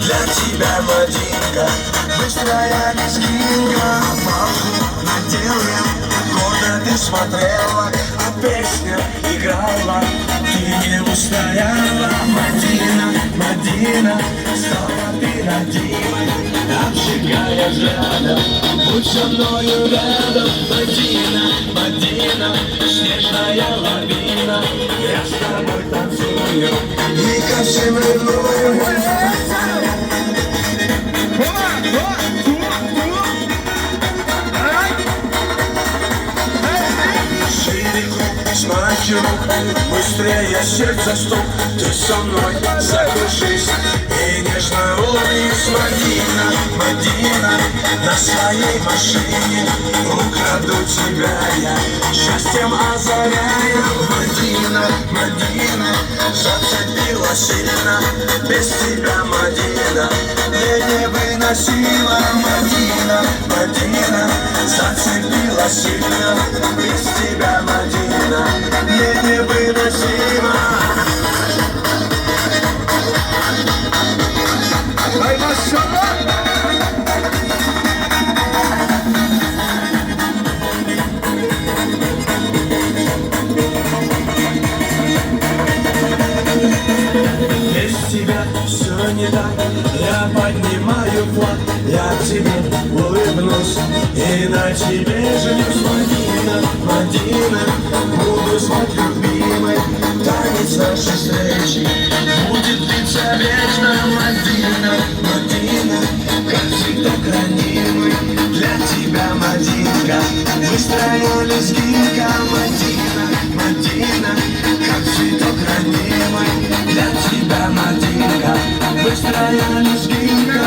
Для тебя, Мадинка, быстрая лезгинка. Палку надел я, гордо ты смотрела, а песня играла, ты не устояла. Мадина, Мадина, стала ты родимой, обжигая жадом, будь со мною рядом. Мадина, Мадина, снежная лавина, я с тобой танцую и ко всем ревную. Смачу рук, быстрее сердце стук, ты со мной закружись и нежно улыбнись. Мадина, Мадина, на своей машине украду тебя я, счастьем озаряя. Мадина, Мадина, зацепила сильно, без тебя, Мадина, мне невыносимо. Мадина, Мадина, зацепила сильно, без тебя, Мадина, мне невыносимо. Ай, машина! Без тебя все не так, я поднимаю флаг, я тебе улыбнусь и на тебе женюсь. Мадина, Мадина, буду звать любимой, танец нашей встречи будет длиться вечно. Мадина, Мадина, как всегда хранимый для тебя, Мадинка, быстрая лезгинка. Мадина, Мадина, как цветок ранимый для тебя, Мадинка, быстрая лезгинка.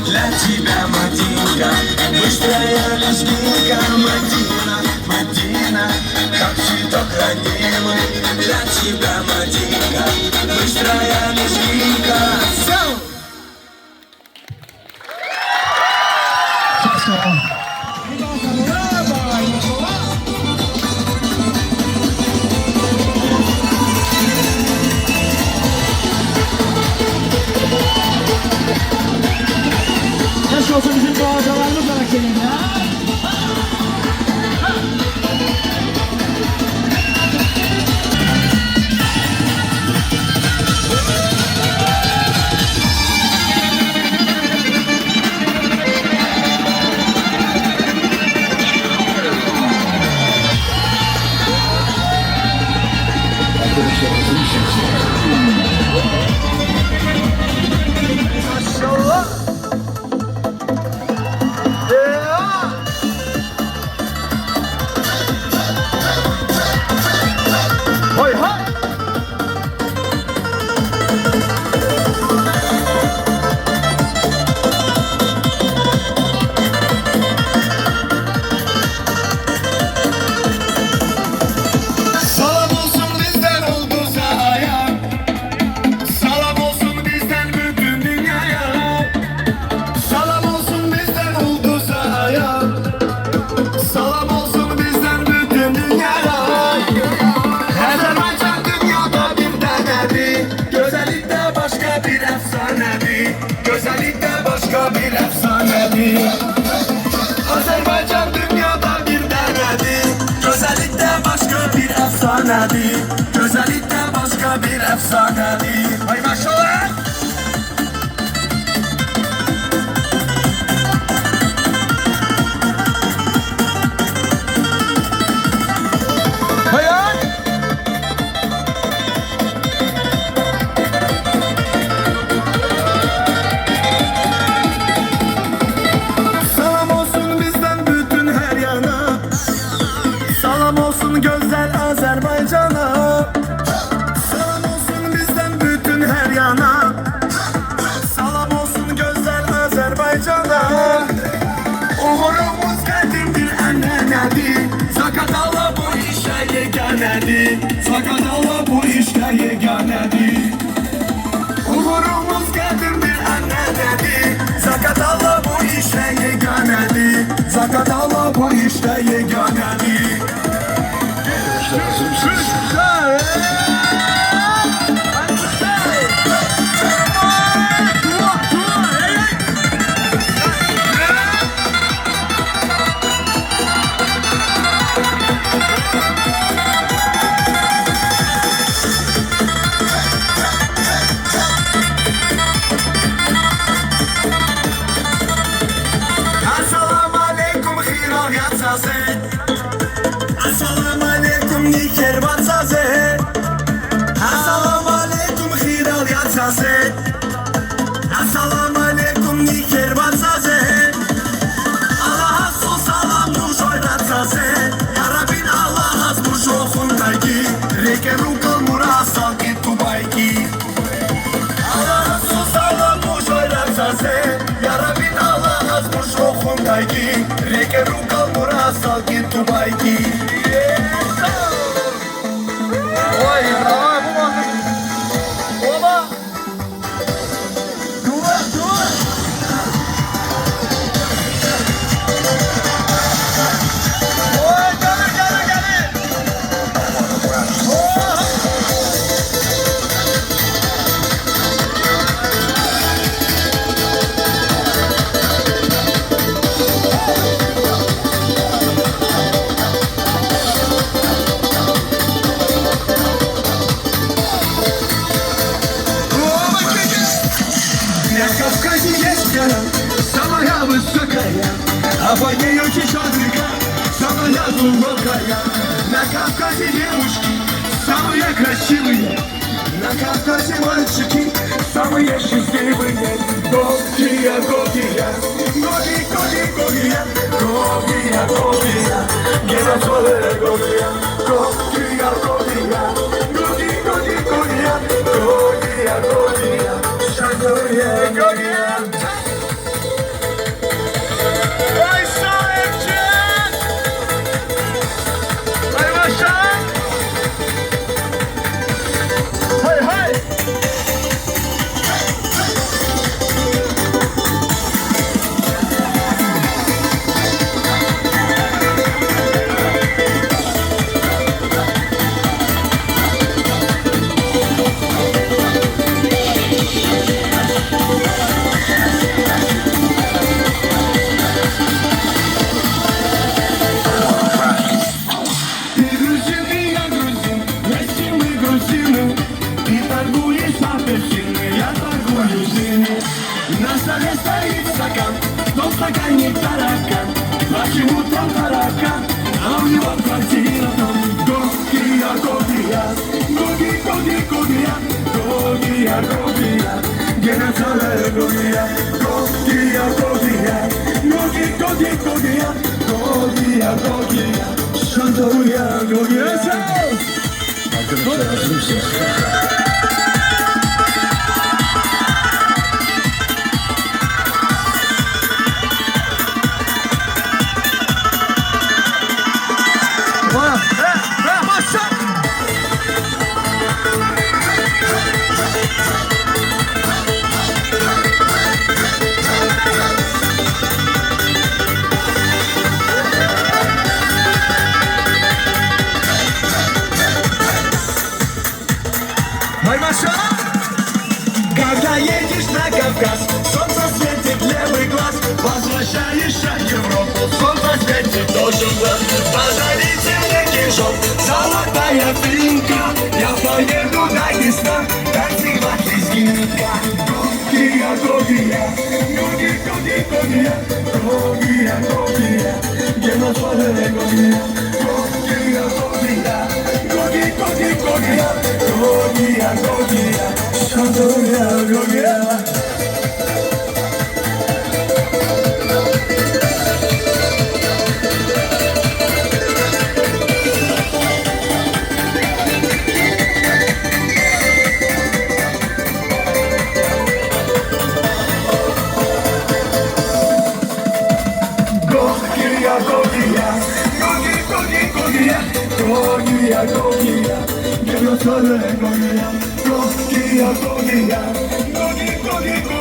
Для тебя, Мадинка, быстрая лезгинка. Мадина, Мадина, как цветок ранимый для тебя, Мадинка, быстрая лезгинка. Aşk olsun bizim doğacalarımız var senin ya. Maşallah. Yeah. efsanedir. Güzellikte başka bir efsanedir. Hay maşallah. Hayal. Selam olsun bizden bütün her yana. Selam olsun güzel Azerbaycan'a. Selam olsun bizden bütün her yana. Selam olsun güzel Azerbaycan'a. Uğurumuz kadimdir annenedir. Zakatala bu işe yeganedir. Zakatala bu işe yeganedir. Uğurumuz kadimdir annenedir. Zakatala bu işe yeganedir. Zakatala bu işe yeganedir. Assalamu alaikum khiro yatsaze. Assalamu alaikum niker batsaze. Assalamu alaikum khiro yatsaze. Assalamu alaikum niker batsaze. Allah sol salam nuş oyratsaze. Ya Rabbin Allah az nuş okhundagi. Reke rukal murasal ki tubayki. Allah sol salam nuş oyratsaze. Ya Rabbin Allah az nuş okhundagi. Reke rukal murasal ki tubayki. Oy bravo bu bakın. Ola. Dur dur. Oy gelir gelir gelir. Oh. На Кавказе есть гора, самая высокая, а по ней очень шадрика, самая глубокая. На Кавказе девушки самые красивые, на Кавказе мальчики самые счастливые. Гогия, Гогия, Гоги, Гоги, Гогия, Гогия, Гогия, Генасоле Гогия, Гогия, Гогия, Гоги, Гоги, Гогия, Гогия, Гогия, Шагоя, Гогия. Ой, Саевчик! Ой, Маша! Хай, хай! Ты грузин, и я грузин, вместе мы грузины. Ты торгуешь апельсины, я торгую зины. На столе стоит стакан, в том стакане таракан. Почему-то таракан, а у него квартира там. Гогия, Гогия, Гоги, Гоги, Гогия, Гогия, Гогия, Генасоле Гогия, Гогия, Гогия, Гоги, Гоги, Гогия, Гогия, Гогия, Şantaruya, Gogia. Arkadaşlar hazır mısınız? Когда едешь на Кавказ, солнце светит левый глаз. Возвращаешься в Европу, солнце светит тоже в глаз. Подарите мне кинжал, Золотая финка, я поеду до Днестра танцевать лезгинка. Гогия, Гогия, Гоги, Гоги, Гогия, Гогия, Гогия, где на твоей Гогия, Гогия, Гогия, Гоги, Гоги, Гогия, Гогия, Гогия, Шандоя, Гогия. Gogia, Gogia, give your son a Gogia, Gogia, Gogia, Gogia, Gogia,